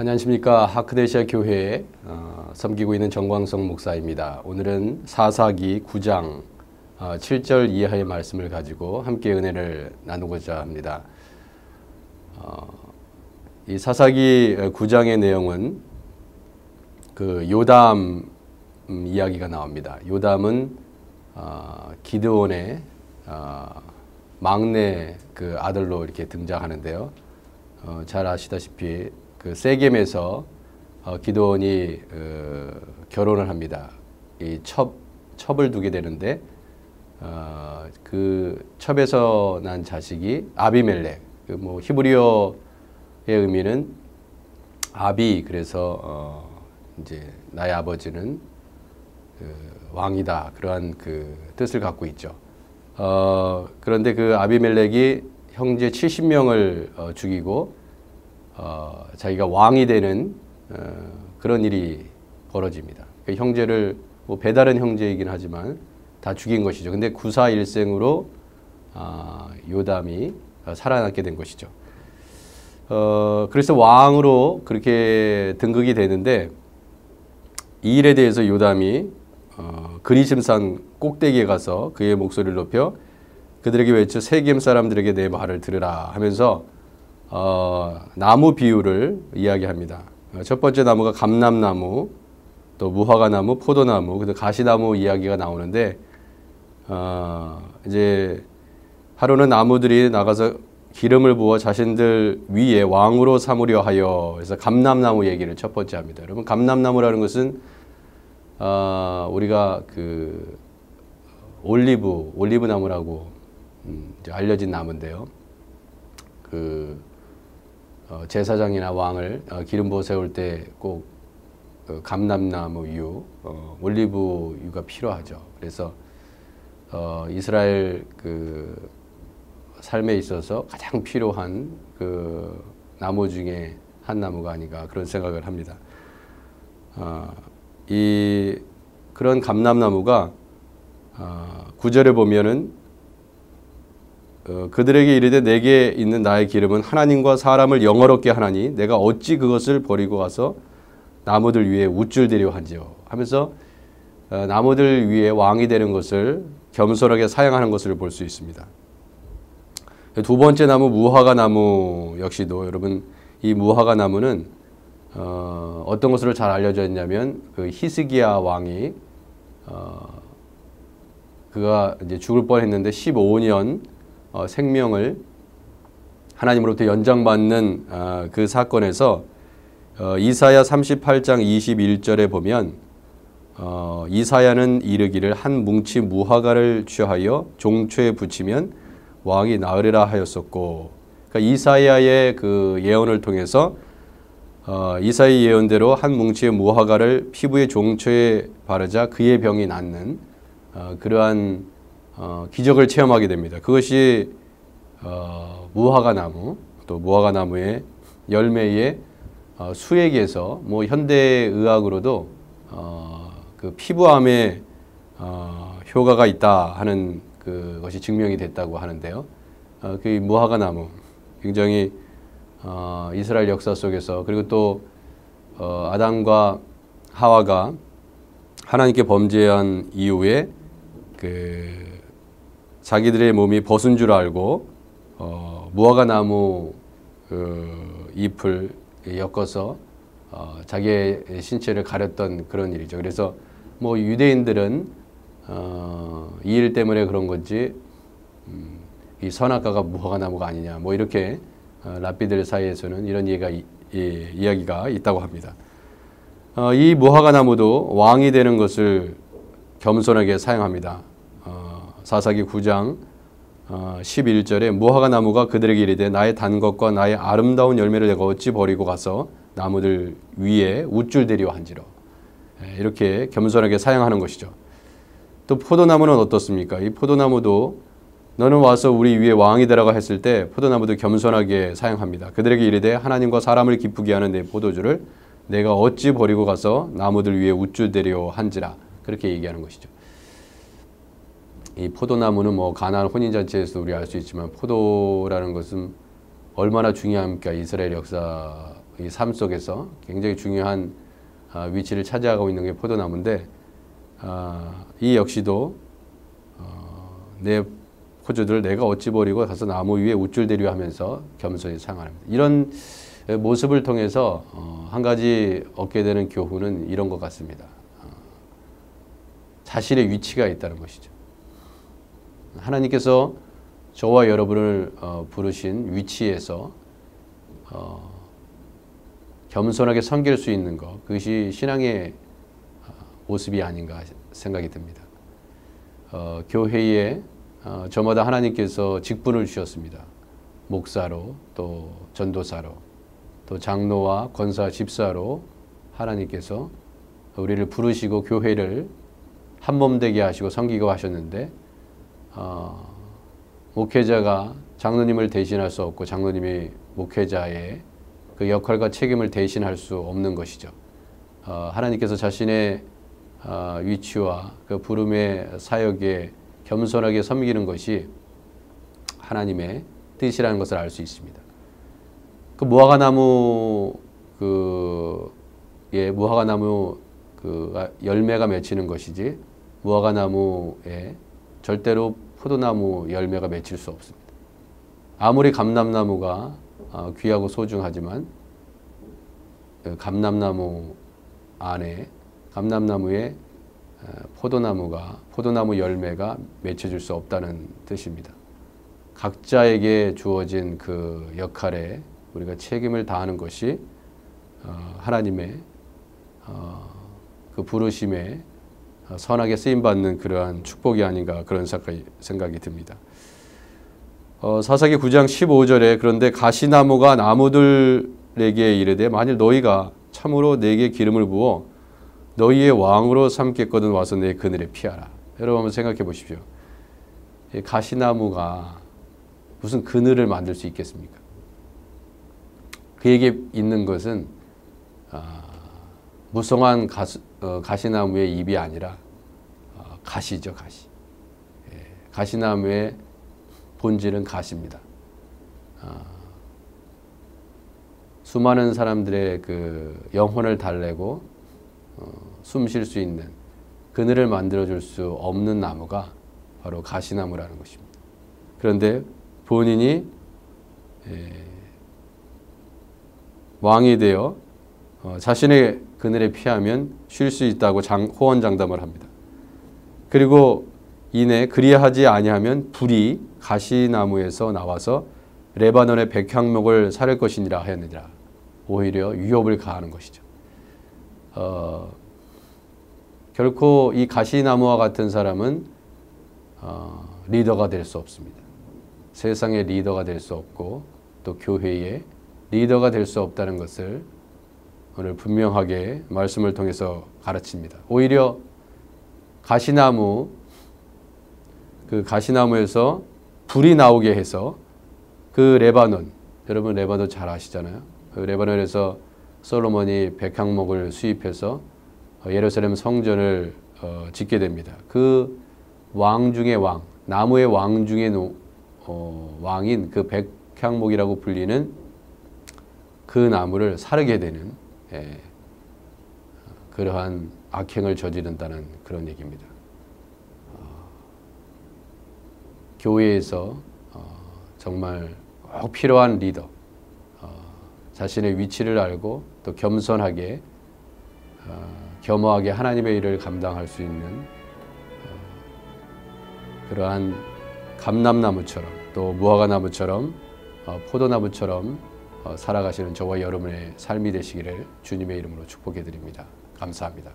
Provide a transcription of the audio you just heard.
안녕하십니까. 하크데시아 교회에 섬기고 있는 정광성 목사입니다. 오늘은 사사기 9장 7절 이하의 말씀을 가지고 함께 은혜를 나누고자 합니다. 이 사사기 9장의 내용은 그 요담 이야기가 나옵니다. 요담은 기드온의 막내 그 아들로 이렇게 등장하는데요. 잘 아시다시피 그 세겜에서 기드온이 결혼을 합니다. 이 첩을 두게 되는데 그 첩에서 난 자식이 아비멜렉. 그 뭐 히브리어의 의미는 아비, 그래서 이제 나의 아버지는 왕이다, 그러한 그 뜻을 갖고 있죠. 그런데 그 아비멜렉이 형제 70명을 죽이고 자기가 왕이 되는 그런 일이 벌어집니다. 그 형제를 뭐 배다른 형제이긴 하지만 다 죽인 것이죠. 근데 구사일생으로 요담이 살아남게 된 것이죠. 그래서 왕으로 그렇게 등극이 되는데 이 일에 대해서 요담이 그리심산 꼭대기에 가서 그의 목소리를 높여 그들에게 외쳐 세겜 사람들에게 내 말을 들으라 하면서 나무 비유를 이야기합니다. 첫 번째 나무가 감람나무, 또 무화과나무, 포도나무, 그리고 가시나무 이야기가 나오는데 이제 하루는 나무들이 나가서 기름을 부어 자신들 위에 왕으로 삼으려 하여, 그래서 감람나무 얘기를 첫 번째 합니다. 여러분, 감람나무라는 것은 우리가 그 올리브 나무라고 이제 알려진 나무인데요. 그 제사장이나 왕을 기름 부어 세울 때 꼭 감람나무유, 올리브유가 필요하죠. 그래서 이스라엘 그 삶에 있어서 가장 필요한 그 나무 중에 한 나무가 아닌가, 그런 생각을 합니다. 그런 감람나무가 9절에 보면은 그들에게 이르되 내게 있는 나의 기름은 하나님과 사람을 영화롭게 하나니 내가 어찌 그것을 버리고 가서 나무들 위에 우쭐대려 한지요 하면서 나무들 위에 왕이 되는 것을 겸손하게 사용하는 것을 볼 수 있습니다. 두 번째 나무 무화과 나무 역시도 여러분, 이 무화과 나무는 어떤 것으로 잘 알려져 있냐면 그 히스기야 왕이 그가 이제 죽을 뻔했는데 15년 생명을 하나님으로부터 연장받는 그 사건에서 이사야 38장 21절에 보면 이사야는 이르기를 한 뭉치 무화과를 취하여 종초에 붙이면 왕이 나으리라 하였었고, 그러니까 이사야의 그 예언을 통해서 이사야의 예언대로 한 뭉치의 무화과를 피부의 종초에 바르자 그의 병이 낫는 그러한 기적을 체험하게 됩니다. 그것이 무화과 나무, 또 무화과 나무의 열매의 수액에서 뭐 현대 의학으로도 그 피부암에 효과가 있다 하는 그것이 증명이 됐다고 하는데요. 그 무화과 나무 굉장히 이스라엘 역사 속에서, 그리고 또 아담과 하와가 하나님께 범죄한 이후에 그 자기들의 몸이 벗은 줄 알고 무화과 나무 잎을 엮어서 자기의 신체를 가렸던 그런 일이죠. 그래서 뭐 유대인들은 이 일 때문에 그런 건지 이 선악과가 무화과 나무가 아니냐, 뭐 이렇게 랍비들 사이에서는 이런 이야기가 있다고 합니다. 이 무화과 나무도 왕이 되는 것을 겸손하게 사용합니다. 사사기 9장 11절에 무화과 나무가 그들에게 이르되 나의 단 것과 나의 아름다운 열매를 내가 어찌 버리고 가서 나무들 위에 우쭐대려 한지로, 이렇게 겸손하게 사용하는 것이죠. 또 포도나무는 어떻습니까? 이 포도나무도 너는 와서 우리 위에 왕이 되라고 했을 때 포도나무도 겸손하게 사용합니다. 그들에게 이르되 하나님과 사람을 기쁘게 하는 내 포도주를 내가 어찌 버리고 가서 나무들 위에 우쭐대려 한지라, 그렇게 얘기하는 것이죠. 이 포도나무는 뭐 가나안 혼인잔치에서 우리 알 수 있지만 포도라는 것은 얼마나 중요합니까? 이스라엘 역사에 이 삶 속에서 굉장히 중요한 위치를 차지하고 있는 게 포도나무인데 이 역시도 내 포도주를 내가 어찌 버리고 가서 나무 위에 우쭐대려 하면서 겸손히 상하랍니다. 이런 모습을 통해서 한 가지 얻게 되는 교훈은 이런 것 같습니다. 자신의 위치가 있다는 것이죠. 하나님께서 저와 여러분을 부르신 위치에서 겸손하게 섬길 수 있는 것, 그것이 신앙의 모습이 아닌가 생각이 듭니다. 교회에 저마다 하나님께서 직분을 주셨습니다. 목사로, 또 전도사로, 또 장로와 권사, 집사로 하나님께서 우리를 부르시고 교회를 한몸 되게 하시고 섬기고 하셨는데 목회자가 장로님을 대신할 수 없고 장로님이 목회자의 그 역할과 책임을 대신할 수 없는 것이죠. 하나님께서 자신의 위치와 그 부름의 사역에 겸손하게 섬기는 것이 하나님의 뜻이라는 것을 알 수 있습니다. 그 무화과나무 무화과나무 열매가 맺히는 것이지 무화과나무에 절대로 포도나무 열매가 맺힐 수 없습니다. 아무리 감람나무가 귀하고 소중하지만 감람나무 안에 감람나무에 포도나무 열매가 맺혀질 수 없다는 뜻입니다. 각자에게 주어진 그 역할에 우리가 책임을 다하는 것이 하나님의 그 부르심에 선하게 쓰임받는 그러한 축복이 아닌가 그런 생각이 듭니다. 사사기 9장 15절에 그런데 가시나무가 나무들에게 이르되 만일 너희가 참으로 내게 기름을 부어 너희의 왕으로 삼겠거든 와서 내 그늘에 피하라. 여러분 한번 생각해 보십시오. 가시나무가 무슨 그늘을 만들 수 있겠습니까? 그에게 있는 것은 무성한 가시나무의 잎이 아니라 가시죠, 가시. 가시나무의 본질은 가시입니다. 수많은 사람들의 그 영혼을 달래고 숨 쉴 수 있는 그늘을 만들어줄 수 없는 나무가 바로 가시나무라는 것입니다. 그런데 본인이 왕이 되어 자신의 그늘에 피하면 쉴 수 있다고 호언장담을 합니다. 그리고 이내 그리하지 아니하면 불이 가시나무에서 나와서 레바논의 백향목을 사를 것이니라 하였느니라. 오히려 위협을 가하는 것이죠. 결코 이 가시나무와 같은 사람은 리더가 될 수 없습니다. 세상의 리더가 될 수 없고 또 교회의 리더가 될 수 없다는 것을 오늘 분명하게 말씀을 통해서 가르칩니다. 오히려 그 가시나무에서 불이 나오게 해서 그 레바논, 여러분 레바논 잘 아시잖아요. 그 레바논에서 솔로몬이 백향목을 수입해서 예루살렘 성전을 짓게 됩니다. 그 왕 중의 왕, 나무의 왕 중의 왕인 그 백향목이라고 불리는 그 나무를 사르게 되는 그러한 악행을 저지른다는 그런 얘기입니다. 교회에서 정말 꼭 필요한 리더, 자신의 위치를 알고 또 겸손하게 겸허하게 하나님의 일을 감당할 수 있는 그러한 감람나무처럼 또 무화과나무처럼 포도나무처럼 살아가시는 저와 여러분의 삶이 되시기를 주님의 이름으로 축복해 드립니다. 감사합니다.